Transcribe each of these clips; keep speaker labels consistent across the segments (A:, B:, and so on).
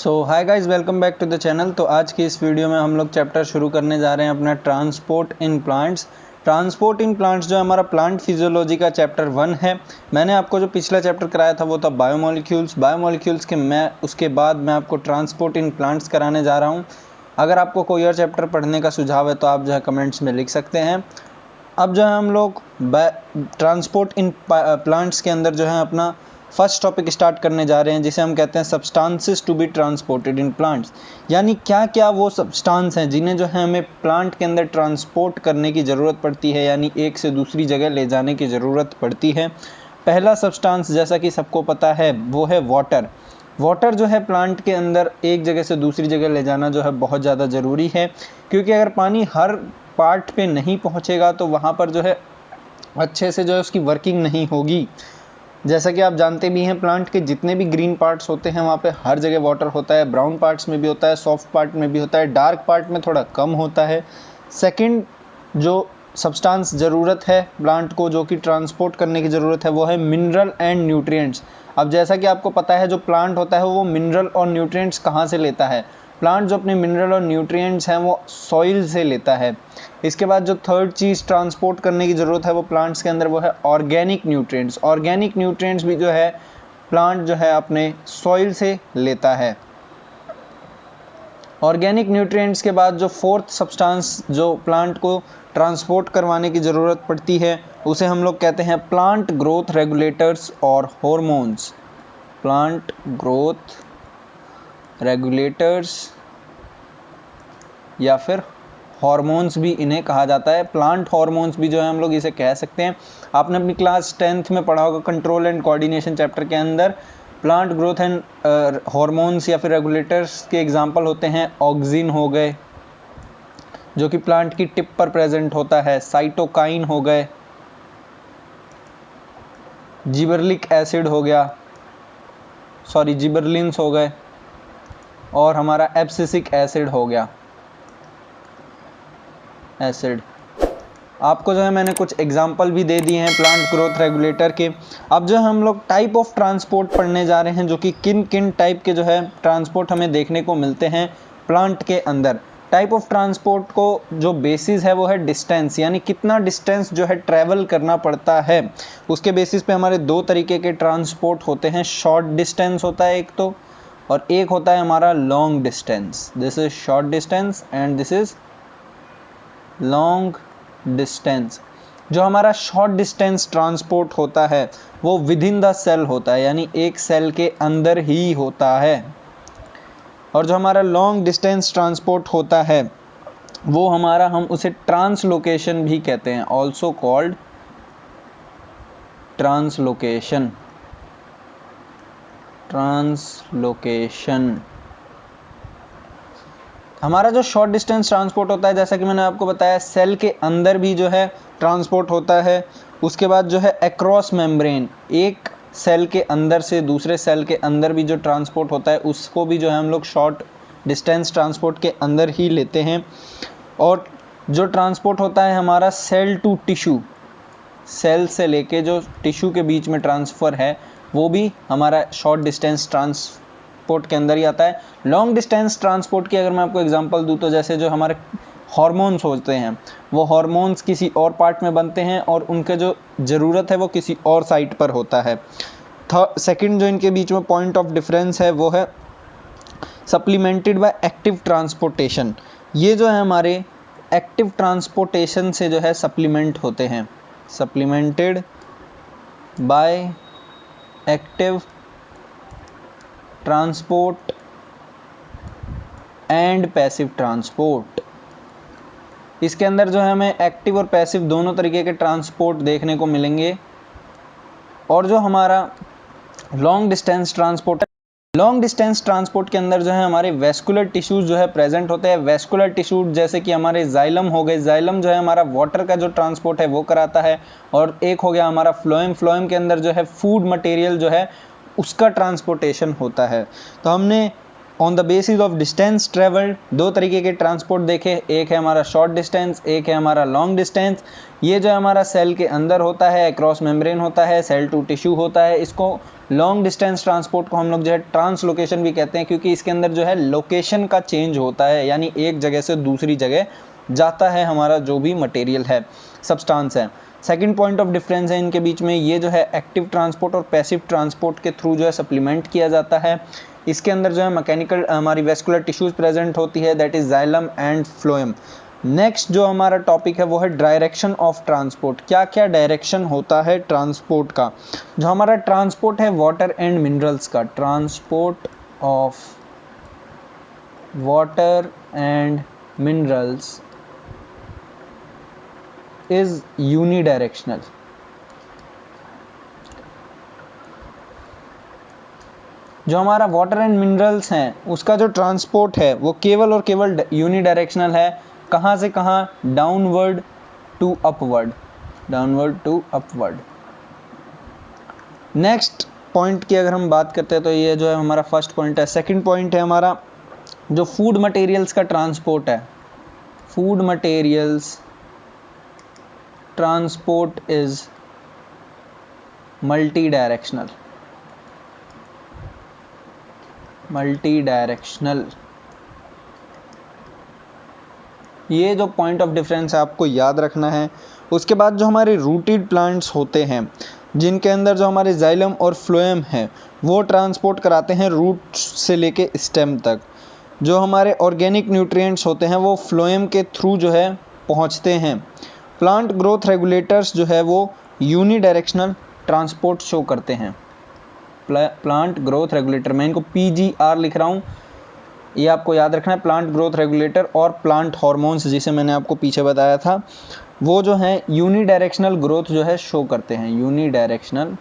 A: Hi guys, welcome back to the channel. तो आज की इस वीडियो में हम लोग चैप्टर शुरू करने जा रहे हैं अपना transport in plants. Transport in plants जो हमारा प्लांट फिजियोलॉजी का चैप्टर 1 है। मैंने आपको जो पिछला चैप्टर कराया था वो था बायोमोलिक्यूल्स के उसके बाद मैं आपको ट्रांसपोर्ट इन प्लांट्स कराने जा रहा हूँ। अगर आपको कोई और चैप्टर पढ़ने का सुझाव है तो आप जो है कमेंट्स में लिख सकते हैं। अब जो है हम लोग ट्रांसपोर्ट इन प्लांट्स के अंदर जो है अपना फर्स्ट टॉपिक स्टार्ट करने जा रहे हैं, जिसे हम कहते हैं substances to be transported in plants. यानी क्या क्या वो सब्सटेंस हैं जिन्हें जो है हमें प्लांट के अंदर ट्रांसपोर्ट करने की ज़रूरत पड़ती है, यानी एक से दूसरी जगह ले जाने की ज़रूरत पड़ती है। पहला सब्सटेंस जैसा कि सबको पता है वो है वाटर। वाटर जो है प्लांट के अंदर एक जगह से दूसरी जगह ले जाना जो है बहुत ज़्यादा ज़रूरी है, क्योंकि अगर पानी हर पार्ट पे नहीं पहुंचेगा तो वहाँ पर जो है अच्छे से जो है उसकी वर्किंग नहीं होगी। जैसा कि आप जानते भी हैं, प्लांट के जितने भी ग्रीन पार्ट्स होते हैं वहाँ पे हर जगह वाटर होता है। ब्राउन पार्ट्स में भी होता है, सॉफ्ट पार्ट में भी होता है, डार्क पार्ट में थोड़ा कम होता है। सेकंड जो सब्सटेंस ज़रूरत है प्लांट को जो कि ट्रांसपोर्ट करने की ज़रूरत है वो है मिनरल एंड न्यूट्रिएंट्स। अब जैसा कि आपको पता है जो प्लांट होता है वो मिनरल और न्यूट्रिएंट्स कहाँ से लेता है। प्लांट जो अपने मिनरल और न्यूट्रिएंट्स हैं वो सॉइल से लेता है। इसके बाद जो थर्ड चीज़ ट्रांसपोर्ट करने की ज़रूरत है वो प्लांट्स के अंदर वो है ऑर्गेनिक न्यूट्रिएंट्स। ऑर्गेनिक न्यूट्रिएंट्स भी जो है प्लांट जो है अपने सॉइल से लेता है। ऑर्गेनिक न्यूट्रिएंट्स के बाद जो फोर्थ सब्सटेंस जो प्लांट को ट्रांसपोर्ट करवाने की ज़रूरत पड़ती है उसे हम लोग कहते हैं प्लांट ग्रोथ रेगुलेटर्स और हॉर्मोन्स। प्लांट ग्रोथ रेगुलेटर्स या फिर हॉर्मोन्स भी इन्हें कहा जाता है। प्लांट हॉर्मोन्स भी जो है हम लोग इसे कह सकते हैं। आपने अपनी क्लास 10th में पढ़ा होगा कंट्रोल एंड कोऑर्डिनेशन चैप्टर के अंदर। प्लांट ग्रोथ एंड हॉर्मोन्स या फिर रेगुलेटर्स के एग्जांपल होते हैं ऑक्सिन हो गए जो कि प्लांट की टिप पर प्रेजेंट होता है, साइटोकाइन हो गए, जिबरलिक एसिड हो गया, जिबरलिन्स हो गए, और हमारा एब्सिसिक एसिड हो गया एसिड। आपको जो है मैंने कुछ एग्जाम्पल भी दे दिए हैं प्लांट ग्रोथ रेगुलेटर के। अब जो हम लोग टाइप ऑफ ट्रांसपोर्ट पढ़ने जा रहे हैं, जो कि किन किन टाइप के जो है ट्रांसपोर्ट हमें देखने को मिलते हैं प्लांट के अंदर। टाइप ऑफ ट्रांसपोर्ट को जो बेसिस है वो है डिस्टेंस, यानी कितना डिस्टेंस जो है ट्रैवल करना पड़ता है। उसके बेसिस पे हमारे दो तरीके के ट्रांसपोर्ट होते हैं। शॉर्ट डिस्टेंस होता है एक तो, और एक होता है हमारा long distance. This is short distance and this is long distance. जो हमारा शॉर्ट डिस्टेंस ट्रांसपोर्ट होता है वो विद इन द सेल होता है, यानी एक सेल के अंदर ही होता है। और जो हमारा लॉन्ग डिस्टेंस ट्रांसपोर्ट होता है वो हमारा, हम उसे ट्रांसलोकेशन भी कहते हैं, ऑल्सो कॉल्ड ट्रांसलोकेशन। ट्रांसलोकेशन हमारा जो शॉर्ट डिस्टेंस ट्रांसपोर्ट होता है, जैसा कि मैंने आपको बताया, सेल के अंदर भी जो है ट्रांसपोर्ट होता है। उसके बाद जो है अक्रॉस मेम्ब्रेन, एक सेल के अंदर से दूसरे सेल के अंदर भी जो ट्रांसपोर्ट होता है उसको भी जो है हम लोग शॉर्ट डिस्टेंस ट्रांसपोर्ट के अंदर ही लेते हैं। और जो ट्रांसपोर्ट होता है हमारा सेल टू टिश्यू, सेल से लेके जो टिश्यू के बीच में ट्रांसफ़र है वो भी हमारा शॉर्ट डिस्टेंस ट्रांसपोर्ट के अंदर ही आता है। लॉन्ग डिस्टेंस ट्रांसपोर्ट की अगर मैं आपको एग्जांपल दूं तो जैसे जो हमारे हार्मोन्स होते हैं वो हार्मोन्स किसी और पार्ट में बनते हैं और उनके जो ज़रूरत है वो किसी और साइट पर होता है। सेकंड जो इनके बीच में पॉइंट ऑफ डिफरेंस है वो है सप्लीमेंटेड बाय एक्टिव ट्रांसपोर्टेशन। ये जो है हमारे एक्टिव ट्रांसपोर्टेशन से जो है सप्लीमेंट होते हैं, supplemented by active transport and passive transport. इसके अंदर जो है हमें एक्टिव और पैसिव दोनों तरीके के ट्रांसपोर्ट देखने को मिलेंगे। और जो हमारा लॉन्ग डिस्टेंस ट्रांसपोर्ट के अंदर जो है हमारे वेस्कुलर टिश्यूज जो है प्रेजेंट होते हैं। वेस्कुलर टिश्यू जैसे कि हमारे जाइलम हो गए, जाइलम जो है हमारा वाटर का जो ट्रांसपोर्ट है वो कराता है। और एक हो गया हमारा फ्लोएम, फ्लोएम के अंदर जो है फूड मटेरियल जो है उसका ट्रांसपोर्टेशन होता है। तो हमने on the basis of distance travelled, दो तरीके के ट्रांसपोर्ट देखे, एक है हमारा शॉर्ट डिस्टेंस, एक है हमारा लॉन्ग डिस्टेंस। ये जो हमारा सेल के अंदर होता है, क्रॉस मेम्ब्रेन होता है, सेल टू टिश्यू होता है, इसको लॉन्ग डिस्टेंस ट्रांसपोर्ट को हम लोग जो है ट्रांसलोकेशन भी कहते हैं, क्योंकि इसके अंदर जो है लोकेशन का चेंज होता है, यानी एक जगह से दूसरी जगह जाता है हमारा जो भी मटेरियल है, सब्सटेंस है। सेकंड पॉइंट ऑफ डिफरेंस है इनके बीच में, ये जो है एक्टिव ट्रांसपोर्ट और पैसिव ट्रांसपोर्ट के थ्रू जो है सप्लीमेंट किया जाता है। इसके अंदर जो है मैकेनिकल हमारी वेस्कुलर टिश्यूज प्रेजेंट होती है, that is xylem and phloem. Next जो हमारा टॉपिक है वो है डायरेक्शन ऑफ ट्रांसपोर्ट। क्या क्या डायरेक्शन होता है ट्रांसपोर्ट का? जो हमारा ट्रांसपोर्ट है वाटर एंड मिनरल्स का, transport of water and minerals is unidirectional. जो हमारा वाटर एंड मिनरल्स हैं उसका जो ट्रांसपोर्ट है वो केवल और केवल यूनिडायरेक्शनल है। कहाँ से कहाँ? Downward to upward, downward to upward. Next point की अगर हम बात करते हैं तो ये जो है हमारा फर्स्ट पॉइंट है। सेकंड पॉइंट है हमारा जो फूड मटेरियल्स का ट्रांसपोर्ट है, food materials transport is multi directional, multi directional. ये जो पॉइंट ऑफ डिफरेंस है आपको याद रखना है। उसके बाद जो हमारे रूटेड प्लांट्स होते हैं जिनके अंदर जो हमारे जाइलम और फ्लोएम है वो ट्रांसपोर्ट कराते हैं रूट से लेके स्टेम तक। जो हमारे ऑर्गेनिक न्यूट्रिएंट्स होते हैं वो फ्लोएम के थ्रू जो है पहुंचते हैं। प्लांट ग्रोथ रेगुलेटर्स जो है वो यूनी डायरेक्शनल ट्रांसपोर्ट शो करते हैं। प्लांट ग्रोथ रेगुलेटर, मैं इनको PGR लिख रहा हूँ, ये आपको याद रखना है। प्लांट ग्रोथ रेगुलेटर और प्लांट हार्मोन्स जिसे मैंने आपको पीछे बताया था वो जो है यूनी डायरेक्शनल ग्रोथ जो है शो करते हैं, यूनी डायरेक्शनल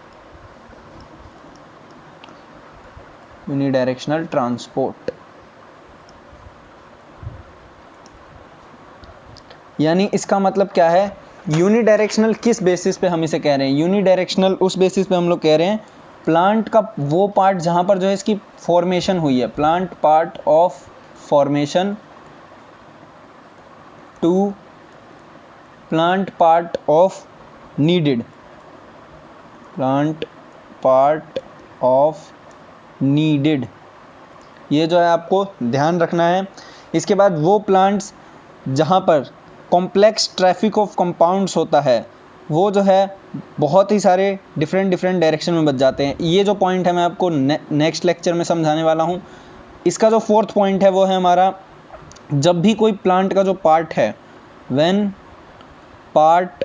A: ट्रांसपोर्ट। यानी इसका मतलब क्या है? यूनी डायरेक्शनल किस बेसिस पे हम इसे कह रहे हैं? यूनी डायरेक्शनल उस बेसिस पे हम लोग कह रहे हैं प्लांट का वो पार्ट जहां पर जो है इसकी फॉर्मेशन हुई है, plant part of formation to plant part of needed, plant part of needed, ये जो है आपको ध्यान रखना है। इसके बाद वो प्लांट्स जहाँ पर कॉम्प्लेक्स ट्रैफिक ऑफ कंपाउंड्स होता है वो जो है बहुत ही सारे डिफरेंट डायरेक्शन में बच जाते हैं। ये जो पॉइंट है मैं आपको नेक्स्ट लेक्चर में समझाने वाला हूँ। इसका जो फोर्थ पॉइंट है वो है हमारा, जब भी कोई प्लांट का जो पार्ट है, when part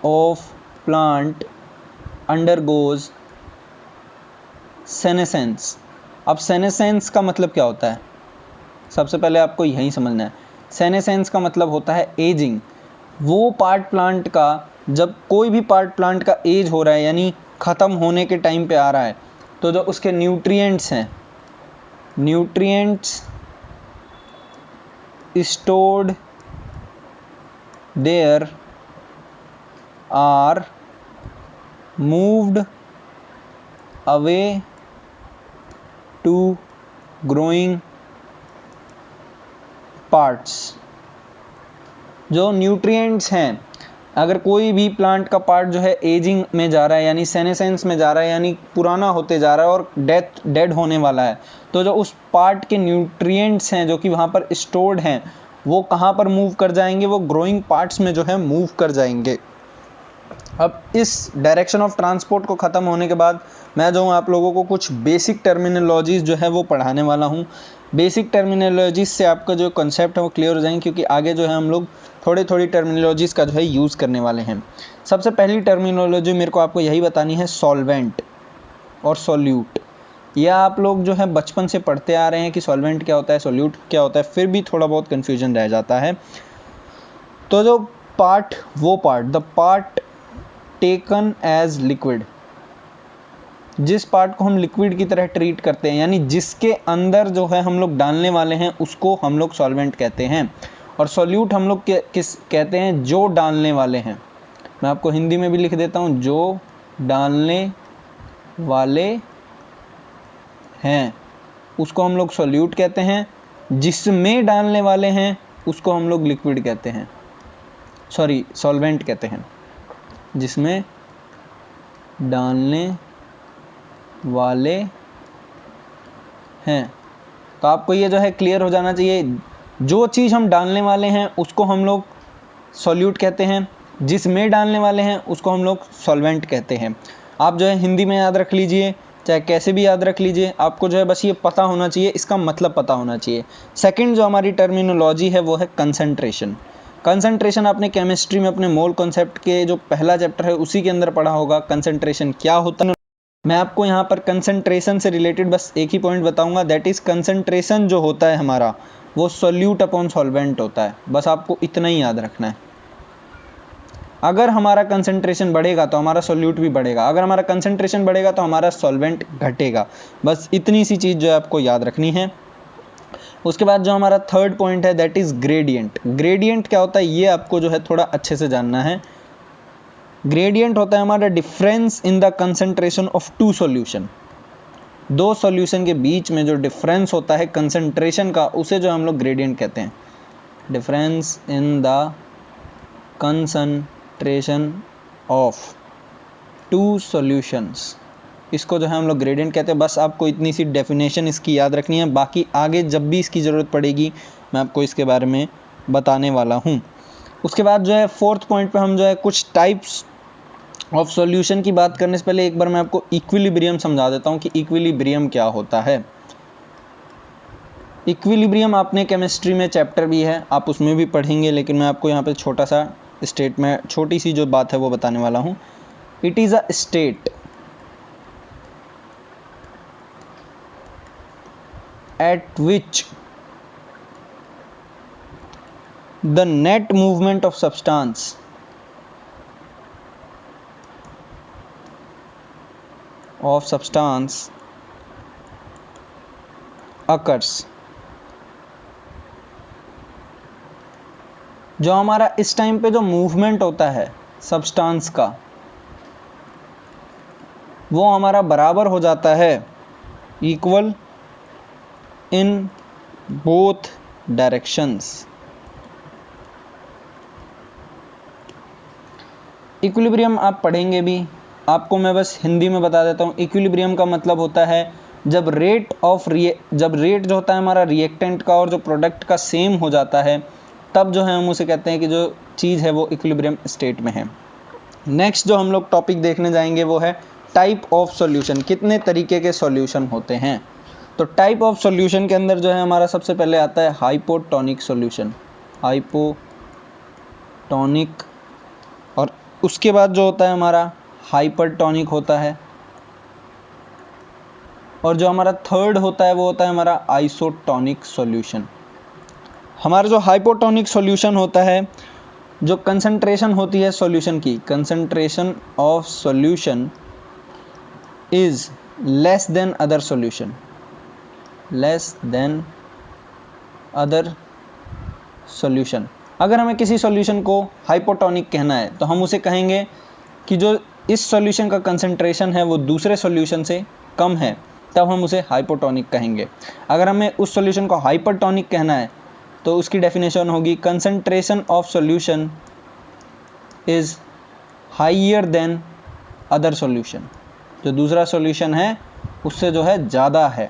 A: of plant undergoes senescence. अब सेनेसेंस का मतलब क्या होता है? सबसे पहले आपको यही समझना है। सेनेसेंस का मतलब होता है एजिंग। वो पार्ट प्लांट का, जब कोई भी पार्ट प्लांट का एज हो रहा है यानी ख़त्म होने के टाइम पे आ रहा है, तो जो उसके न्यूट्रिएंट्स हैं, nutrients stored there are moved away to growing parts. जो न्यूट्रिएंट्स हैं, अगर कोई भी प्लांट का पार्ट जो है एजिंग में जा रहा है यानी सेनेसेंस में जा रहा है यानी पुराना होते जा रहा है और डेड होने वाला है, तो जो उस पार्ट के न्यूट्रिएंट्स हैं जो कि वहाँ पर स्टोर्ड हैं वो कहाँ पर मूव कर जाएंगे? वो ग्रोइंग पार्ट्स में जो है मूव कर जाएंगे। अब इस डायरेक्शन ऑफ ट्रांसपोर्ट को ख़त्म होने के बाद मैं जो हूँ आप लोगों को कुछ बेसिक टर्मिनोलॉजीज जो है वो पढ़ाने वाला हूँ। बेसिक टर्मिनोलॉजीज से आपका जो कॉन्सेप्ट है वो क्लियर हो जाएंगे, क्योंकि आगे जो है हम लोग थोड़ी टर्मिनोलॉजीज का जो है यूज़ करने वाले हैं। सबसे पहली टर्मिनोलॉजी मेरे को आपको यही बतानी है, सॉल्वेंट और सॉल्यूट। यह आप लोग जो है बचपन से पढ़ते आ रहे हैं कि सॉल्वेंट क्या होता है, सॉल्यूट क्या होता है, फिर भी थोड़ा बहुत कन्फ्यूजन रह जाता है। तो जो पार्ट, वो part, the part taken as liquid, जिस पार्ट को हम लिक्विड की तरह ट्रीट करते हैं यानी जिसके अंदर जो है हम लोग डालने वाले हैं उसको हम लोग सॉल्वेंट कहते हैं। और सॉल्यूट हम लोग किस कहते हैं? जो डालने वाले हैं। मैं आपको हिंदी में भी लिख देता हूं, जो डालने वाले हैं उसको हम लोग सॉल्यूट कहते हैं, जिसमें डालने वाले हैं उसको हम लोग लिक्विड कहते हैं, सॉरी सॉल्वेंट कहते हैं, जिसमें डालने वाले हैं। तो आपको ये जो है क्लियर हो जाना चाहिए, जो चीज़ हम डालने वाले हैं उसको हम लोग सॉल्यूट कहते हैं, जिसमें डालने वाले हैं उसको हम लोग सॉल्वेंट कहते हैं। आप जो है हिंदी में याद रख लीजिए, चाहे कैसे भी याद रख लीजिए, आपको जो है बस ये पता होना चाहिए, इसका मतलब पता होना चाहिए। सेकंड जो हमारी टर्मिनोलॉजी है वो है कंसंट्रेशन। कंसंट्रेशन आपने केमिस्ट्री में अपने मोल कॉन्सेप्ट के जो पहला चैप्टर है उसी के अंदर पढ़ा होगा, कंसंट्रेशन क्या होता है। मैं आपको यहाँ पर कंसंट्रेशन से रिलेटेड बस एक ही पॉइंट बताऊंगा, दैट इज कंसंट्रेशन जो होता है हमारा वो सोल्यूट अपॉन सॉल्वेंट होता है, बस आपको इतना ही याद रखना है। अगर हमारा कंसंट्रेशन बढ़ेगा तो हमारा सोल्यूट भी बढ़ेगा, अगर हमारा कंसंट्रेशन बढ़ेगा तो हमारा सॉल्वेंट घटेगा, बस इतनी सी चीज़ जो है आपको याद रखनी है। उसके बाद जो हमारा थर्ड पॉइंट है दैट इज ग्रेडियंट। ग्रेडियंट क्या होता है ये आपको जो है थोड़ा अच्छे से जानना है। ग्रेडियंट होता है हमारा difference in the concentration of two solution. दो सॉल्यूशन के बीच में जो डिफरेंस होता है कंसंट्रेशन का, उसे जो हम लोग ग्रेडियंट कहते हैं। Difference in the concentration of two solutions, इसको जो है हम लोग ग्रेडियंट कहते हैं। बस आपको इतनी सी डेफिनेशन इसकी याद रखनी है, बाकी आगे जब भी इसकी ज़रूरत पड़ेगी मैं आपको इसके बारे में बताने वाला हूँ। उसके बाद जो है फोर्थ पॉइंट पे हम जो है कुछ टाइप्स ऑफ सॉल्यूशन की बात करने से पहले एक बार मैं आपको इक्विलिब्रियम समझा देता हूँ कि इक्विलिब्रियम क्या होता है। इक्विलिब्रियम आपने केमिस्ट्री में चैप्टर भी है, आप उसमें भी पढ़ेंगे, लेकिन मैं आपको यहाँ पे छोटा सा स्टेटमेंट, छोटी सी जो बात है वो बताने वाला हूँ। It is a state at which the net movement of substance occurs। जो हमारा इस टाइम पे जो मूवमेंट होता है सब्सटेंस का, वो हमारा बराबर हो जाता है, equal in both directions. Equilibrium आप पढ़ेंगे भी, आपको मैं बस हिंदी में बता देता हूँ। इक्विलिब्रियम का मतलब होता है जब रेट जो होता है हमारा रिएक्टेंट का और जो प्रोडक्ट का सेम हो जाता है, तब जो है हम उसे कहते हैं कि जो चीज़ है वो इक्विलिब्रियम स्टेट में है। नेक्स्ट जो हम लोग टॉपिक देखने जाएंगे वो है टाइप ऑफ सॉल्यूशन। कितने तरीके के सॉल्यूशन होते हैं। तो टाइप ऑफ सॉल्यूशन के अंदर जो है हमारा सबसे पहले आता है हाइपोटोनिक सॉल्यूशन, हाइपोटोनिक, और उसके बाद जो होता है हमारा हाइपरटोनिक होता है, और जो हमारा थर्ड होता है वो होता है हमारा आइसोटोनिक सॉल्यूशन। हमारा जो हाइपोटोनिक सॉल्यूशन होता है, जो कंसंट्रेशन होती है सॉल्यूशन की, concentration of solution is less than other solution, less than other solution. अगर हमें किसी सॉल्यूशन को हाइपोटोनिक कहना है तो हम उसे कहेंगे कि जो इस सॉल्यूशन का कंसंट्रेशन है वो दूसरे सॉल्यूशन से कम है, तब हम उसे हाइपोटोनिक कहेंगे। अगर हमें उस सॉल्यूशन को हाइपरटोनिक कहना है तो उसकी डेफिनेशन होगी concentration of solution is higher than other solution, जो दूसरा सॉल्यूशन है उससे जो है ज़्यादा है।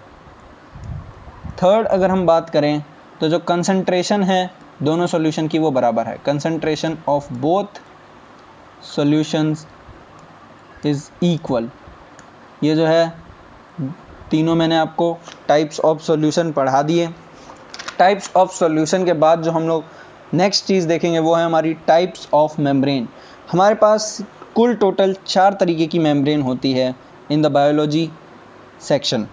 A: थर्ड अगर हम बात करें तो जो कंसंट्रेशन है दोनों सॉल्यूशन की वो बराबर है, concentration of both solutions is equal. ये जो है तीनों मैंने आपको टाइप्स ऑफ सॉल्यूशन पढ़ा दिए। टाइप्स ऑफ सॉल्यूशन के बाद जो हम लोग नेक्स्ट चीज़ देखेंगे वो है हमारी टाइप्स ऑफ मेम्ब्रेन। हमारे पास कुल टोटल 4 तरीके की मेम्ब्रेन होती है in the biology section.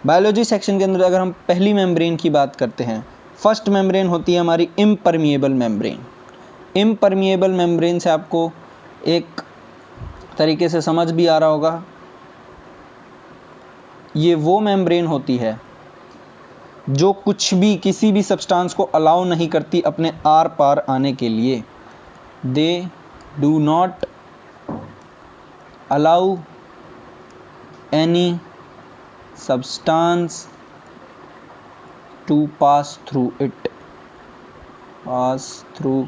A: Biology section के अंदर अगर हम पहली मेम्ब्रेन की बात करते हैं, फर्स्ट मेम्ब्रेन होती है हमारी इम्परमिएबल मेम्ब्रेन। इम्परमिएबल मेम्ब्रेन से आपको एक तरीके से समझ भी आ रहा होगा, ये वो मेम्ब्रेन होती है जो कुछ भी किसी भी सब्सटेंस को अलाउ नहीं करती अपने आर पार आने के लिए। They do not allow any substance to pass through it, pass through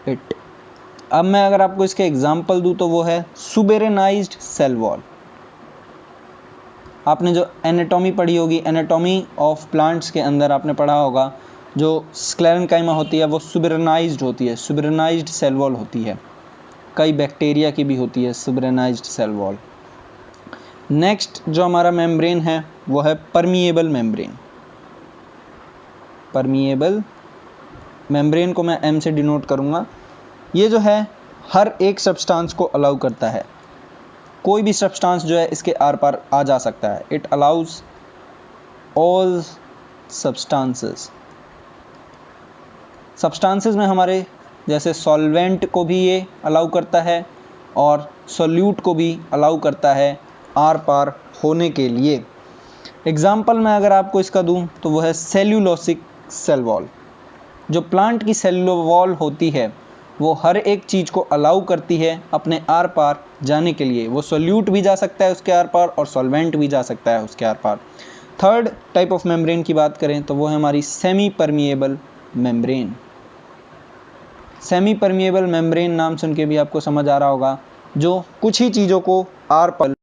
A: it. अब मैं अगर आपको इसके एग्जाम्पल दूं तो वो है सुबेरेनाइज्ड सेल वॉल। आपने जो एनाटॉमी पढ़ी होगी, एनाटॉमी ऑफ प्लांट्स के अंदर आपने पढ़ा होगा जो स्क्लेरेंकाइमा होती है वो सुबेरेनाइज्ड होती है, सुबेरेनाइज्ड सेल वॉल होती है। कई बैक्टीरिया की भी होती है सुबेरेनाइज्ड सेल वॉल। नेक्स्ट जो हमारा मेम्ब्रेन है वो है परमिएबल मेम्ब्रेन। परमिएबल मेम्ब्रेन को मैं एम से डिनोट करूँगा। ये जो है हर एक सब्सटेंस को अलाउ करता है, कोई भी सब्सटेंस जो है इसके आर पार आ जा सकता है। It allows all substances. Substances में हमारे जैसे सॉल्वेंट को भी ये अलाउ करता है और सोल्यूट को भी अलाउ करता है आर पार होने के लिए। एग्जाम्पल मैं अगर आपको इसका दूं तो वो है सेल्यूलोसिक सेल वॉल। जो प्लांट की सेल्यूलर वॉल होती है वो हर एक चीज़ को अलाउ करती है अपने आर पार जाने के लिए। वो सोल्यूट भी जा सकता है उसके आर पार और सॉल्वेंट भी जा सकता है उसके आर पार। थर्ड टाइप ऑफ मेम्ब्रेन की बात करें तो वो है हमारी semi permeable membrane. Semi permeable membrane नाम सुन के भी आपको समझ आ रहा होगा, जो कुछ ही चीज़ों को आर पार।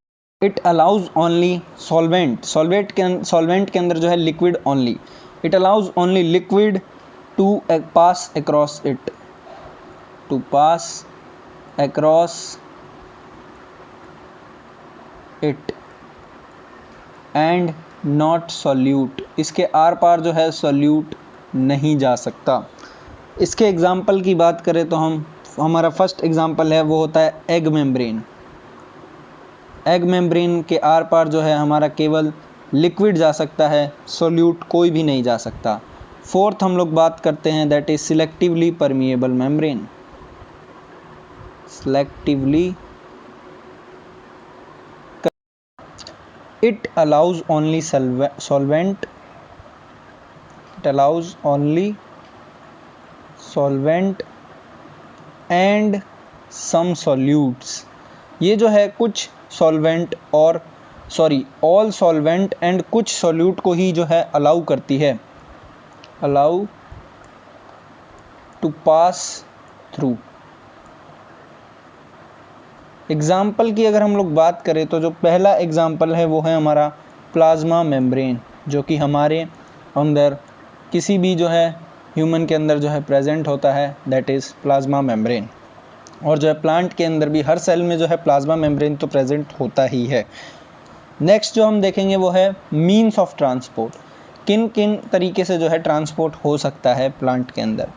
A: It allows only solvent, solvent के अंदर जो है liquid only. It allows only liquid to pass across it, to pass across it and not solute. इसके आर पार जो है सॉल्यूट नहीं जा सकता। इसके एग्जाम्पल की बात करें तो हमारा फर्स्ट एग्जाम्पल है वो होता है एग मेम्ब्रेन। एग मेम्ब्रेन के आर पार जो है हमारा केवल लिक्विड जा सकता है, सॉल्यूट कोई भी नहीं जा सकता। फोर्थ हम लोग बात करते हैं that is selectively permeable membrane. Selectively it allows only solvent, it allows only solvent and some solutes। ये जो है कुछ सॉल्वेंट और ऑल सॉल्वेंट एंड कुछ सॉल्यूट को ही जो है अलाउ करती है, allow to pass through. Example की अगर हम लोग बात करें तो जो पहला एग्जाम्पल है वो है हमारा प्लाज्मा मेम्ब्रेन, जो कि हमारे अंदर किसी भी जो है ह्यूमन के अंदर जो है प्रेजेंट होता है, दैट इज़ प्लाज्मा मेम्ब्रेन। और जो है प्लांट के अंदर भी हर सेल में जो है प्लाज्मा मेम्ब्रेन तो प्रेजेंट होता ही है। नेक्स्ट जो हम देखेंगे वो है मीन्स ऑफ ट्रांसपोर्ट। किन किन तरीके से जो है ट्रांसपोर्ट हो सकता है प्लांट के अंदर।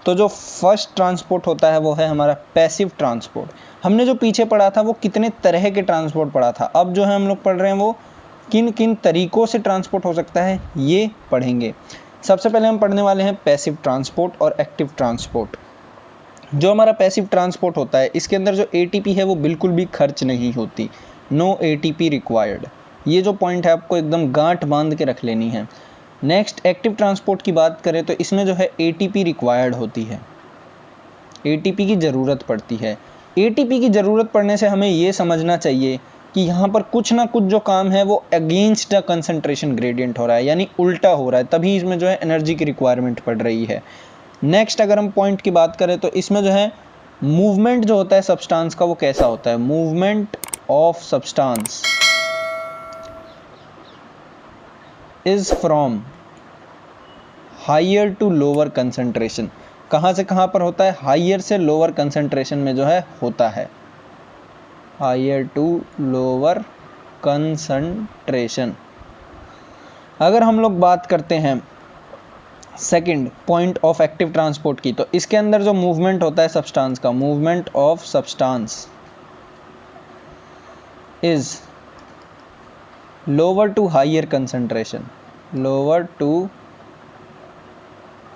A: तो जो फर्स्ट ट्रांसपोर्ट होता है वो है हमारा पैसिव ट्रांसपोर्ट। हमने जो पीछे पढ़ा था वो कितने तरह के ट्रांसपोर्ट पढ़ा था, अब जो है हम लोग पढ़ रहे हैं वो किन किन तरीकों से ट्रांसपोर्ट हो सकता है ये पढ़ेंगे। सबसे पहले हम पढ़ने वाले हैं पैसिव ट्रांसपोर्ट और एक्टिव ट्रांसपोर्ट। जो हमारा पैसिव ट्रांसपोर्ट होता है इसके अंदर जो एटीपी है वो बिल्कुल भी खर्च नहीं होती, नो एटीपी रिक्वायर्ड। ये जो पॉइंट है आपको एकदम गांठ बांध के रख लेनी है। नेक्स्ट एक्टिव ट्रांसपोर्ट की बात करें तो इसमें जो है एटीपी रिक्वायर्ड होती है, एटीपी की ज़रूरत पड़ती है। एटीपी की ज़रूरत पड़ने से हमें ये समझना चाहिए कि यहाँ पर कुछ ना कुछ जो काम है वो अगेंस्ट द कंसंट्रेशन ग्रेडियंट हो रहा है, यानी उल्टा हो रहा है, तभी इसमें जो है एनर्जी की रिक्वायरमेंट पड़ रही है। नेक्स्ट अगर हम पॉइंट की बात करें तो इसमें जो है मूवमेंट जो होता है सब्सटेंस का वो कैसा होता है, movement of substance is from higher to lower concentration. कहाँ से कहाँ पर होता है, हायर से लोअर कंसंट्रेशन में जो है होता है, हायर टू लोअर कंसंट्रेशन। अगर हम लोग बात करते हैं second point of active transport की, तो इसके अंदर जो मूवमेंट होता है सब्सटेंस का, movement of substance is lower to higher concentration, lower to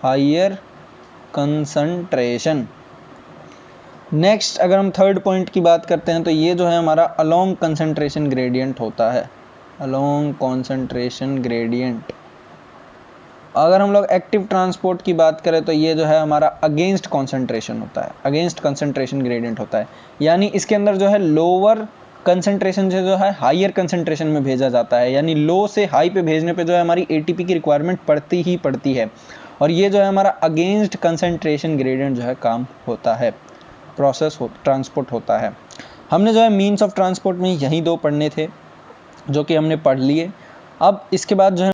A: higher concentration. Next अगर हम थर्ड पॉइंट की बात करते हैं तो ये जो है हमारा अलोंग कंसंट्रेशन ग्रेडियंट होता है, अलोंग कंसंट्रेशन ग्रेडियंट। अगर हम लोग एक्टिव ट्रांसपोर्ट की बात करें तो ये जो है हमारा अगेंस्ट कंसंट्रेशन होता है, अगेंस्ट कंसंट्रेशन ग्रेडियंट होता है, यानी इसके अंदर जो है लोअर कंसंट्रेशन से जो है हायर कंसंट्रेशन में भेजा जाता है, यानी लो से हाई पे भेजने पे जो है हमारी एटीपी की रिक्वायरमेंट पड़ती ही पड़ती है। और ये जो है हमारा अगेंस्ट कंसंट्रेशन ग्रेडियंट जो है काम होता है, प्रोसेस हो ट्रांसपोर्ट होता है। हमने जो है मीन्स ऑफ ट्रांसपोर्ट में यही दो पढ़ने थे जो कि हमने पढ़ लिए। अब इसके बाद जो है